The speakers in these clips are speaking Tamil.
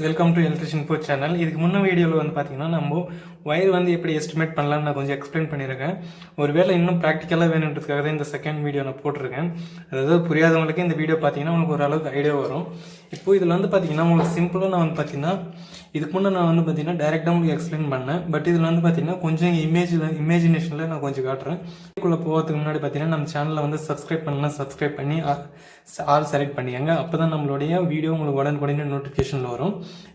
Welcome to ElectricianInfo channel. இதுக்கு முன்ன வீடியோவில் வந்து பார்த்தீங்கன்னா நம்ம ஒயர் வந்து எப்படி எஸ்டிமேட் பண்ணலாம்னு நான் கொஞ்சம் எக்ஸ்பிளைன் பண்ணியிருக்கேன். ஒருவேளை இன்னும் ப்ராக்டிக்கலாக வேணுன்றதுக்காக தான் இந்த செகண்ட் வீடியோ நான் போட்டிருக்கேன். அதாவது புரியாதவங்களுக்கு இந்த வீடியோ பார்த்தீங்கன்னா உங்களுக்கு ஓரளவுக்கு ஐடியா வரும். இப்போது இதில் வந்து பார்த்தீங்கன்னா உங்களுக்கு சிம்பிளாக நான் வந்து பார்த்தீங்கன்னா இதுக்கு முன்னே நான் வந்து பார்த்தீங்கன்னா டேரெக்டாக உங்களுக்கு எக்ஸ்பிளைன் பண்ணேன். பட் இதில் வந்து பார்த்தீங்கன்னா கொஞ்சம் இமேஜினேஷனில் நான் கொஞ்சம் காட்டுறேன். இதுக்குள்ளே போகிறதுக்கு முன்னாடி பார்த்தீங்கன்னா நம்ம சேனலில் வந்து சப்ஸ்கிரைப் பண்ணலாம், சப்ஸ்கிரைப் பண்ணி ஆல் செலக்ட் பண்ணிக்கங்க. அப்போ தான் நம்மளுடைய வீடியோ உங்களுக்கு உடனுக்குடனே நோட்டிஃபிகேஷனில் வரும்.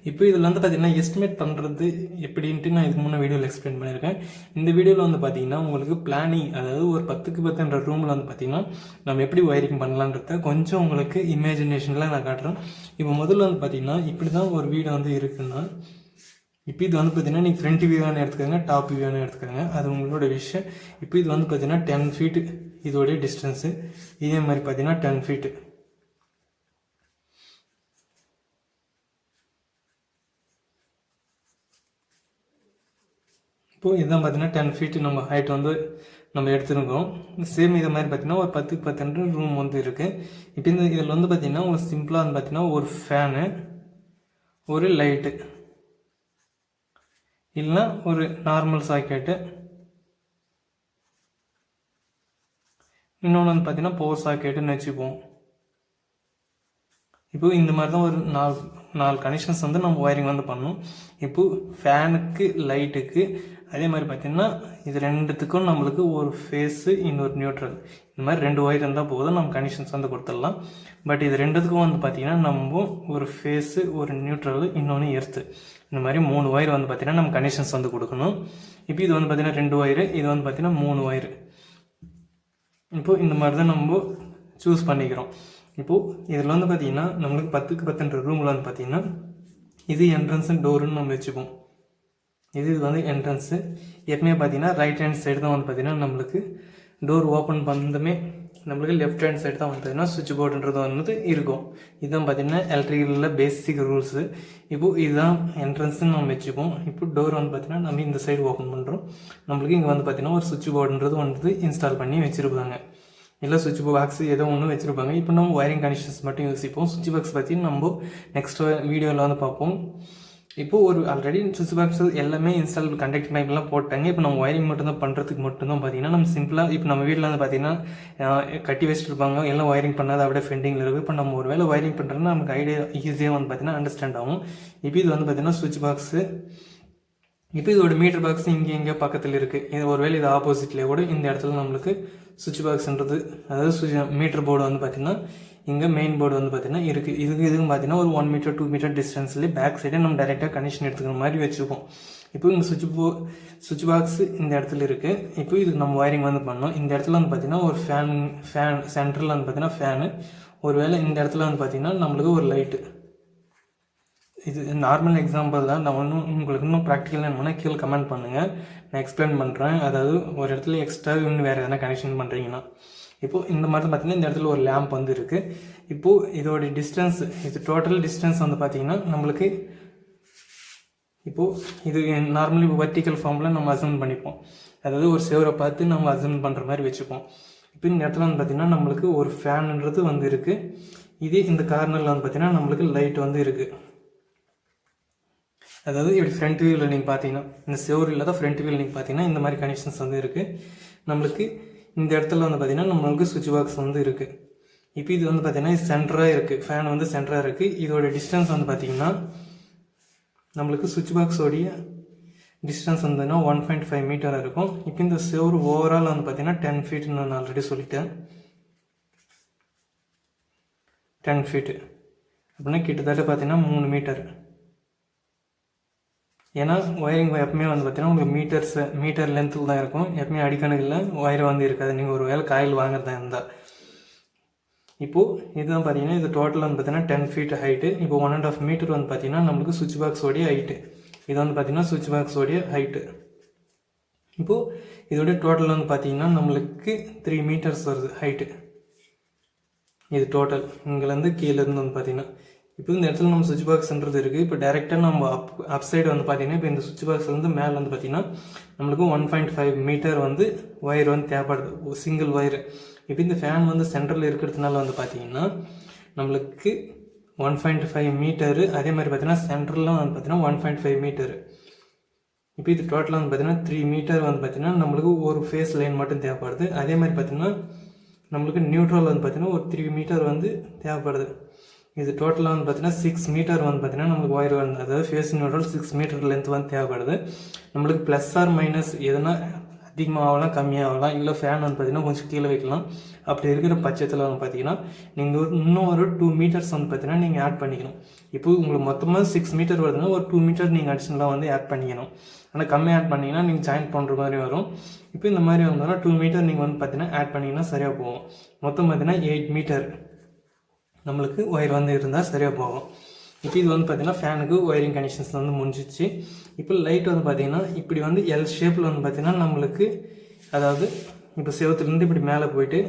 இப்போ இதில் வந்து பார்த்தீங்கன்னா எஸ்டிமேட் பண்ணுறது எப்படின்ட்டு நான் இதுக்கு முன்னே வீடியோவில் எக்ஸ்பிளைன் பண்ணியிருக்கேன். இந்த வீடியோவில் வந்து பார்த்தீங்கன்னா உங்களுக்கு பிளானிங், அதாவது ஒரு 10க்கு 10 ரூமில் வந்து பார்த்தீங்கன்னா நம்ம எப்படி ஒயரிங் பண்ணலான்றத கொஞ்சம் உங்களுக்கு இமேஜினேஷனில் நான் காட்டுறேன். இப்போ முதல்ல வந்து பார்த்தீங்கன்னா இப்படி தான் ஒரு வீடு வந்து இருக்குன்னா, இப்போ இது வந்து பார்த்தீங்கன்னா நீங்கள் ஃப்ரண்ட் வியூவானு எடுத்துக்கோங்க, டாப் வியூவானு எடுத்துக்கோங்க, அது உங்களோட விஷயம். இப்போ இது வந்து பார்த்தீங்கன்னா 10 ஃபீட்டு இதோடைய டிஸ்டன்ஸு. இதே மாதிரி பார்த்தீங்கன்னா 10 ஃபீட்டு. இப்போது இதுதான் பார்த்தீங்கன்னா 10 ஃபீட்டு நம்ம ஹைட் வந்து நம்ம எடுத்துருக்கோம். சேம் இதை மாதிரி பார்த்தீங்கன்னா ஒரு 10க்கு 10 ரூம் வந்து இருக்குது. இப்போ இந்த இதில் வந்து பார்த்தீங்கன்னா ஒரு சிம்பிளாக வந்து பார்த்தீங்கன்னா ஒரு ஃபேனு, ஒரு லைட்டு, இல்லைனா ஒரு நார்மல் சாக்கெட்டு, இன்னொன்று வந்து பார்த்தீங்கன்னா பவர் சாக்கெட்டுன்னு வச்சுப்போம். இப்போது இந்த மாதிரி தான் ஒரு நாலு கனெக்ஷன்ஸ் வந்து நம்ம ஒயரிங் வந்து பண்ணணும். இப்போது ஃபேனுக்கு, லைட்டுக்கு, அதே மாதிரி பார்த்திங்கன்னா இது ரெண்டுத்துக்கும் நம்மளுக்கு ஒரு ஃபேஸு, இன்னொரு நியூட்ரல், இந்த மாதிரி 2 ஒயர் இருந்தால் போதும், நம்ம கனெக்ஷன்ஸ் வந்து கொடுத்துடலாம். பட் இது ரெண்டுத்துக்கும் வந்து பார்த்திங்கன்னா நம்ம ஒரு ஃபேஸு, ஒரு நியூட்ரல், இன்னொன்று எர்த்து, இந்த மாதிரி 3 ஒயர் வந்து பார்த்திங்கன்னா நம்ம கனெக்ஷன்ஸ் வந்து கொடுக்கணும். இப்போ இது வந்து பார்த்திங்கன்னா 2 ஒயரு, இது வந்து பார்த்திங்கன்னா 3 ஒயரு. இப்போது இந்த மாதிரி தான் நம்ம சூஸ் பண்ணிக்கிறோம். இப்போது இதில் வந்து பார்த்திங்கன்னா நம்மளுக்கு 10க்கு 10 ரூமில் வந்து பார்த்திங்கன்னா இது என்ட்ரன்ஸு, டோருன்னு நம்ம வச்சுப்போம். இது வந்து என்ட்ரன்ஸு. எப்பவுமே பார்த்தீங்கன்னா ரைட் ஹேண்ட் சைடு தான் வந்து பார்த்திங்கன்னா நம்மளுக்கு டோர் ஓப்பன் பண்ணதுமே நம்மளுக்கு லெஃப்ட் ஹேண்ட் சைடு தான் வந்து பார்த்திங்கன்னா சுவிட்ச் போர்டுன்றது வந்து இருக்கும். இதுதான் பார்த்திங்கன்னா எலக்ட்ரிக்கலில் பேசிக் ரூல்ஸு. இப்போது இதுதான் என்ட்ரன்ஸுன்னு நம்ம வச்சுப்போம். இப்போ டோர் வந்து பார்த்திங்கன்னா நம்ம இந்த சைடு ஓப்பன் பண்ணுறோம். நம்மளுக்கு இங்கே வந்து பார்த்திங்கன்னா ஒரு சுவிட்ச் போர்டுன்றது வந்து இன்ஸ்டால் பண்ணி வச்சுருப்பாங்க, இல்லை சுவிட்ச் பாக்ஸ் ஏதோ ஒன்று வச்சுருப்பாங்க. இப்போ நம்ம ஒயரிங் கனெக்ஷன்ஸ் மட்டும் யோசிப்போம். சுவிட்ச் பாக்ஸ் பற்றி நம்ம நெக்ஸ்ட் வீடியோவில் வந்து பார்ப்போம். இப்போது ஒரு ஆல்ரெடி சுவிட்ச் பாக்ஸ் எல்லாமே இன்ஸ்டால் கண்டக்ட் டைப்லாம் போட்டாங்க. இப்போ நம்ம ஒயரிங் மட்டும்தான் பண்ணுறதுக்கு மட்டும்தான் பார்த்தீங்கன்னா நம்ம சிம்பிளாக இப்போ நம்ம வீட்டில் வந்து பார்த்தீங்கன்னா கட்டி வச்சுருப்பாங்க, எல்லாம் ஒயரிங் பண்ணாது அப்படியே பெண்டிங்கில் இருக்குது. இப்போ நம்ம ஒரு வேலை ஒயரிங் பண்ணுறதுனா நமக்கு ஐடியா ஈஸியாக வந்து பார்த்தீங்கன்னா அண்டர்ஸ்டாண்ட் ஆகும். இப்போ இது வந்து பார்த்தீங்கன்னா சுவிட்ச் பாக்ஸு. இப்போ இதோட மீட்டர் பாக்ஸ் இங்கே பக்கத்தில் இருக்குது. இது ஒருவேளை இது ஆப்போசிட்லேயே கூட இந்த இடத்துல நம்மளுக்கு சுவிட்ச் பாக்ஸ்ன்றது, அதாவது மீட்டர் போர்டு வந்து பார்த்திங்கன்னா இங்கே மெயின் போர்டு வந்து பார்த்திங்கன்னா இருக்குது. இதுக்கும் பார்த்திங்கன்னா ஒரு 1 மீட்டர் 2 மீட்டர் டிஸ்டன்ஸ்லேயே பேக் சைடே நம்ம டைரெக்டாக கனெக்ஷன் எடுத்துக்கிற மாதிரி வச்சுப்போம். இப்போ இங்கே சுவிட்ச் பாக்ஸ் இந்த இடத்துல இருக்குது. இப்போ இதுக்கு நம்ம ஒயரிங் வந்து பண்ணோம். இந்த இடத்துல வந்து பார்த்திங்கன்னா ஒரு ஃபேன் சென்டரில் வந்து பார்த்திங்கன்னா ஃபேனு, ஒரு வேளை இந்த இடத்துல வந்து பார்த்திங்கன்னா நம்மளுக்கு ஒரு லைட்டு. இது நார்மல் எக்ஸாம்பிள் தான். நான் உங்களுக்கு இன்னும் ப்ராக்டிக்கல் என்னன்னா கீழே கமெண்ட் பண்ணுங்கள், நான் எக்ஸ்பிளைன் பண்ணுறேன். அதாவது ஒரு இடத்துல எக்ஸ்ட்ரா இன்னும் வேறு எதனா கனெக்ஷன் பண்ணுறீங்கன்னா, இப்போது இந்த மாதிரி பார்த்தீங்கன்னா இந்த இடத்துல ஒரு லேம்ப் வந்து இருக்குது. இப்போது இதோட டிஸ்டன்ஸ், இது டோட்டல் டிஸ்டன்ஸ் வந்து பார்த்திங்கன்னா நம்மளுக்கு இப்போது இது நார்மலி வெர்டிக்கல் ஃபார்மில் நம்ம அசைன் பண்ணிப்போம். அதாவது ஒரு சேவரை பார்த்து நம்ம அசைன் பண்ணுற மாதிரி வச்சுப்போம். இப்போ இந்த இடத்துல வந்து பார்த்திங்கன்னா நம்மளுக்கு ஒரு ஃபேனுன்றது வந்து இருக்குது. இதே இந்த கார்னரில் வந்து பார்த்திங்கன்னா நம்மளுக்கு லைட் வந்து இருக்குது. அதாவது இப்படி ஃப்ரண்ட் வியூவில் நீங்கள் பார்த்தீங்கன்னா இந்த சேவர் இல்லாத ஃப்ரண்ட் வியூவில் நீங்கள் பார்த்தீங்கன்னா இந்த மாதிரி கனெக்ஷன்ஸ் வந்து இருக்குது. நம்மளுக்கு இந்த இடத்துல வந்து பார்த்திங்கன்னா நம்மளுக்கு சுவிட்ச் பாக்ஸ் வந்து இருக்குது. இப்போ இது வந்து பார்த்திங்கன்னா சென்டராக இருக்குது, ஃபேன் வந்து சென்டராக இருக்குது. இதோட டிஸ்டன்ஸ் வந்து பார்த்திங்கன்னா நம்மளுக்கு சுவிட்ச் பாக்ஸோடைய டிஸ்டன்ஸ் வந்துன்னா 1.5 மீட்டராக இருக்கும். இப்போ இந்த சேவர் ஓவரால் வந்து பார்த்திங்கன்னா 10 ஃபீட்டு நான் ஆல்ரெடி சொல்லிட்டேன். 10 ஃபீட்டு அப்படின்னா கிட்டத்தட்ட பார்த்திங்கன்னா 3 மீட்டர். ஏன்னா ஒயரிங் எப்பவுமே வந்து பார்த்திங்கன்னா உங்களுக்கு மீட்டர் லென்த்தில் தான் இருக்கும். எப்பவுமே அடிக்கணக்கில் ஒயர் வந்து இருக்காது, நீங்கள் ஒரு வேலை காயில் வாங்குறதா இருந்தால். இப்போது இதுதான் பார்த்தீங்கன்னா இது டோட்டல் வந்து பார்த்திங்கன்னா 10 ஃபீட் ஹைட்டு. இப்போ 1.5 மீட்டர் வந்து பார்த்திங்கன்னா நம்மளுக்கு சுவிட்ச் பாக்ஸோடைய ஹைட்டு. இது வந்து பார்த்திங்கன்னா சுவிட்ச் பாக்ஸோடைய ஹைட்டு. இப்போது இதோடைய டோட்டல் வந்து பார்த்திங்கன்னா நம்மளுக்கு 3 மீட்டர்ஸ் வருது ஹைட்டு. இது டோட்டல் இங்கேருந்து கீழேருந்து வந்து பார்த்திங்கன்னா இப்போ இந்த இடத்துல நம்ம சுவிட்ச் பாக்ஸ்ன்றது இருக்குது. இப்போ டேரெக்டாக நம்ம அப் சைடு வந்து பார்த்திங்கன்னா இப்போ இந்த சுவிட்ச் பாக்ஸ் வந்து மேலே வந்து பார்த்திங்கன்னா நம்மளுக்கு 1.5 மீட்டர் வந்து ஒயர் வந்து தேவைப்படுது, சிங்கிள் ஒயரு. இப்போ இந்த ஃபேன் வந்து சென்டரில் இருக்கிறதுனால வந்து பார்த்திங்கன்னா நம்மளுக்கு 1.5 மீட்டரு. அதே மாதிரி பார்த்தீங்கன்னா சென்டரில் வந்து பார்த்தீங்கன்னா 1.5 மீட்டரு. இப்போ இது டோட்டலாக வந்து பார்த்தீங்கன்னா 3 மீட்டர் வந்து பார்த்தீங்கன்னா நம்மளுக்கு ஒரு ஃபேஸ் லைன் மட்டும் தேவைப்படுது. அதே மாதிரி பார்த்தீங்கன்னா நம்மளுக்கு நியூட்ரல் வந்து பார்த்தீங்கன்னா ஒரு 3 மீட்டர் வந்து தேவைப்படுது. இது டோட்டலாக வந்து பார்த்தீங்கன்னா 6 மீட்டர் வந்து பார்த்தீங்கன்னா நம்மளுக்கு ஒயர் வந்து, அதாவது ஃபேஸ் நியூட்ரல் 6 மீட்டர் லென்த் வந்து தேவைப்படுது. நம்மளுக்கு ப்ளஸ் ஆர் மைனஸ் எதுனா அதிகமாக ஆகலாம், கம்மியாகலாம், இல்லை ஃபேன் வந்து பார்த்தீங்கன்னா கொஞ்சம் கீழே வைக்கலாம். அப்படி இருக்கிற பட்சத்தில் வந்து பார்த்தீங்கன்னா நீங்கள் இன்னும் ஒரு 2 மீட்டர்ஸ் வந்து பார்த்தீங்கன்னா நீங்கள் ஆட் பண்ணிக்கணும். இப்போ உங்களுக்கு மொத்தமாக 6 மீட்டர் வருதுன்னா ஒரு 2 மீட்டர் நீங்கள் அடிஷனலாக வந்து ஆட் பண்ணிக்கணும். ஆனால் கம்மியாக ஆட் பண்ணிங்கன்னா நீங்கள் ஜாயின் பண்ணுற மாதிரி வரும். இப்போ இந்த மாதிரி வந்தோன்னா 2 மீட்டர் நீங்கள் வந்து பார்த்தீங்கன்னா ஆட் பண்ணிங்கன்னா சரியாக போகும். மொத்தம் பார்த்தீங்கன்னா 8 மீட்டர் நம்மளுக்கு ஒயர் வந்து இருந்தால் சரியாக போகும். இப்போ இது வந்து பார்த்தீங்கன்னா ஃபேனுக்கு ஒயரிங் கனெக்ஷன்ஸ் வந்து முடிஞ்சிச்சு. இப்போ லைட் வந்து பார்த்தீங்கன்னா இப்படி வந்து எல் ஷேப்பில் வந்து பார்த்தீங்கன்னா நம்மளுக்கு, அதாவது இப்போ செவத்துலேருந்து இப்படி மேலே போயிட்டு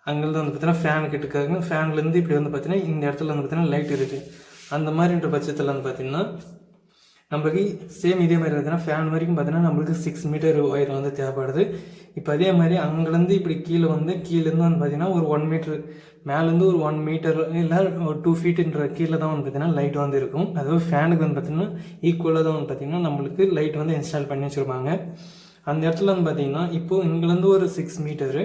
அங்கேருந்து வந்து பார்த்தீங்கன்னா ஃபேன் கிட்டக்காங்க, ஃபேன்லேருந்து இப்படி வந்து பார்த்தீங்கன்னா இந்த இடத்துல வந்து பார்த்தீங்கன்னா லைட் இருக்குது. அந்த மாதிரின்ற பட்சத்தில் வந்து பார்த்தீங்கன்னா நம்மளுக்கு சேம் இதே மாதிரி பார்த்தீங்கன்னா ஃபேன் வரைக்கும் பார்த்தீங்கன்னா நம்மளுக்கு 6 மீட்டர் ஒயர் வந்து தேவைப்படுது. இப்போ அதே மாதிரி அங்கேருந்து இப்படி கீழே வந்து கீழேருந்து வந்து பார்த்தீங்கன்னா ஒரு 1 மீட்டர் மேலேருந்து ஒரு 1 மீட்டர் இல்லை ஒரு 2 ஃபீட்டுன்ற கீழே தான் வந்து பார்த்தீங்கன்னா லைட் வந்து இருக்கும். அதாவது ஃபேனுக்கு வந்து பார்த்தீங்கன்னா ஈக்குவலாக தான் வந்து பார்த்தீங்கன்னா நம்மளுக்கு லைட் வந்து இன்ஸ்டால் பண்ணி வச்சுருப்பாங்க. அந்த இடத்துல வந்து பார்த்தீங்கன்னா இப்போது இங்கேருந்து ஒரு 6 மீட்டரு,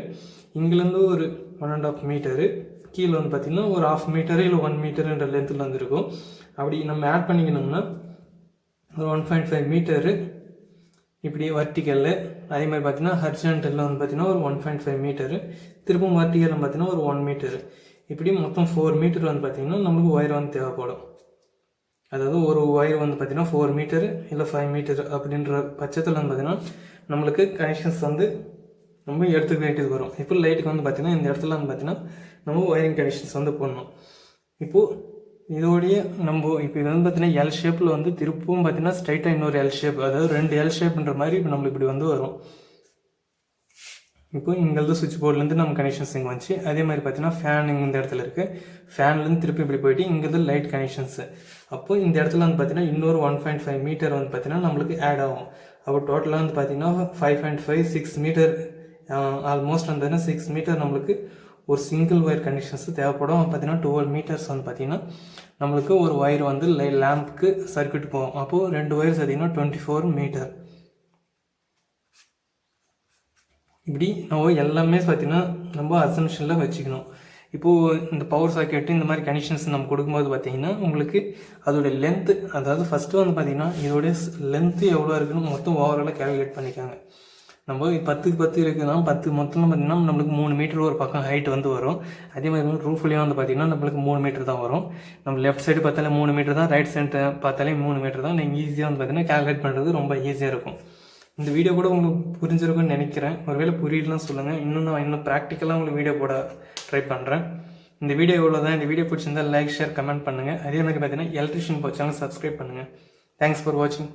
இங்கேருந்து ஒரு 1.5 மீட்டரு, கீழே வந்து பார்த்தீங்கன்னா ஒரு 1/2 மீட்டரு இல்லை 1 மீட்டருன்ற லென்த்தில் வந்து இருக்கும். அப்படி நம்ம ஆட் பண்ணிக்கணும்னா ஒரு 1.5 மீட்டரு இப்படி வர்டிக்கலில், அதே மாதிரி பார்த்தீங்கன்னா ஹரிசாண்டலில் வந்து பார்த்தீங்கன்னா ஒரு 1.5 மீட்டரு, திருப்பும் வர்டிக்கலில் பார்த்தீங்கன்னா ஒரு 1 மீட்டரு, இப்படி மொத்தம் 4 மீட்டர் வந்து பார்த்தீங்கன்னா நம்மளுக்கு ஒயர் வந்து தேவைப்படும். அதாவது ஒரு ஒயர் வந்து பார்த்தீங்கன்னா 4 மீட்டரு இல்லை 5 மீட்டர் அப்படின்ற பட்சத்தில் வந்து பார்த்தீங்கன்னா நம்மளுக்கு கனெக்ஷன்ஸ் வந்து நம்ம எடுத்துக்க வேண்டியது வரும். இப்போ லைட்டுக்கு வந்து பார்த்தீங்கன்னா இந்த இடத்துல வந்து பார்த்தீங்கன்னா நம்ம ஒயரிங் கனெக்ஷன்ஸ் வந்து போடணும். இப்போது இதோடைய நம்ம இப்போ இது வந்து பார்த்தீங்கன்னா எல் ஷேப்பில் வந்து திருப்பவும் பார்த்தீங்கன்னா ஸ்ட்ரைட்டாக இன்னொரு எல் ஷேப், அதாவது 2 எல் ஷேப்ன்ற மாதிரி இப்போ நம்மளுக்கு இப்படி வந்து வரும். இப்போ இங்கேருந்து சுவிட்ச் போர்ட்லேருந்து நம்ம கனெக்ஷன்ஸ் இங்கே வந்துச்சு. அதே மாதிரி பார்த்தீங்கன்னா ஃபேன் இந்த இடத்துல இருக்குது, ஃபேன்லேருந்து திருப்பி இப்படி போயிட்டு இங்கேருந்து லைட் கனெக்ஷன்ஸு. அப்போது இந்த இடத்துல வந்து பார்த்தீங்கன்னா இன்னொரு 1.5 மீட்டர் வந்து பார்த்தீங்கன்னா நம்மளுக்கு ஆட் ஆகும். அப்போ டோட்டலாக வந்து பார்த்தீங்கன்னா 5.5 6 மீட்டர், ஆல்மோஸ்ட் வந்து பார்த்தீங்கன்னா 6 மீட்டர் நம்மளுக்கு ஒரு சிங்கிள் ஒயர் கனெக்ஷன்ஸ் தேவைப்படும். பார்த்தீங்கன்னா 12 மீட்டர்ஸ் வந்து பார்த்தீங்கன்னா நம்மளுக்கு ஒரு ஒயர் வந்து லேம்புக்கு சர்க்கியூட் போகும். அப்போது 2 ஒயர்ஸ் பார்த்தீங்கன்னா 24 மீட்டர். இப்படி நம்ம எல்லாமே பார்த்தீங்கன்னா நம்ம அசம்ஷனில் வச்சுக்கணும். இப்போது இந்த பவர் சாக்கெட்டு இந்த மாதிரி கனெக்ஷன்ஸ் நம்ம கொடுக்கும்போது பார்த்தீங்கன்னா உங்களுக்கு அதோடைய லென்த்து, அதாவது ஃபஸ்ட்டு வந்து பார்த்தீங்கன்னா இதோடைய லென்த்து எவ்வளோ இருக்குன்னு மொத்தம் ஓவராலாக கேல்குலேட் பண்ணிக்காங்க. நம்ம 10க்கு 10 இருக்குதுன்னா 10 மொத்தம் பார்த்திங்கன்னா நம்மளுக்கு 3 மீட்டர் ஒரு பக்கம் ஹைட் வந்து வரும். அதே மாதிரி ரூஃப்லேயும் வந்து பார்த்திங்கன்னா நம்மளுக்கு 3 மீட்டர் தான் வரும். நம்ம லெஃப்ட் சைடு பார்த்தாலே 3 மீட்டர் தான், ரைட் சைடு பார்த்தாலே 3 மீட்டர் தான். நீங்கள் ஈஸியாக வந்து பார்த்திங்கன்னா கேல்குலேட் பண்ணுறது ரொம்ப ஈஸியாக இருக்கும். இந்த வீடியோ கூட உங்களுக்கு புரிஞ்சிருக்குன்னு நினைக்கிறேன். ஒருவேளை புரியலாம் சொல்லுங்கள், இன்னும் ப்ராக்டிக்கலாக உங்களுக்கு வீடியோ போட ட்ரை பண்ணுறேன். இந்த வீடியோ இவ்வளோ தான். இந்த வீடியோ பிடிச்சிருந்தால் லைக் ஷேர் கமெண்ட் பண்ணுங்கள். அதே மாதிரி பார்த்திங்கன்னா எலக்ட்ரிஷியன் சேனல் சப்ஸ்கிரைப் பண்ணுங்கள். தேங்க்ஸ் ஃபார் வாட்சிங்.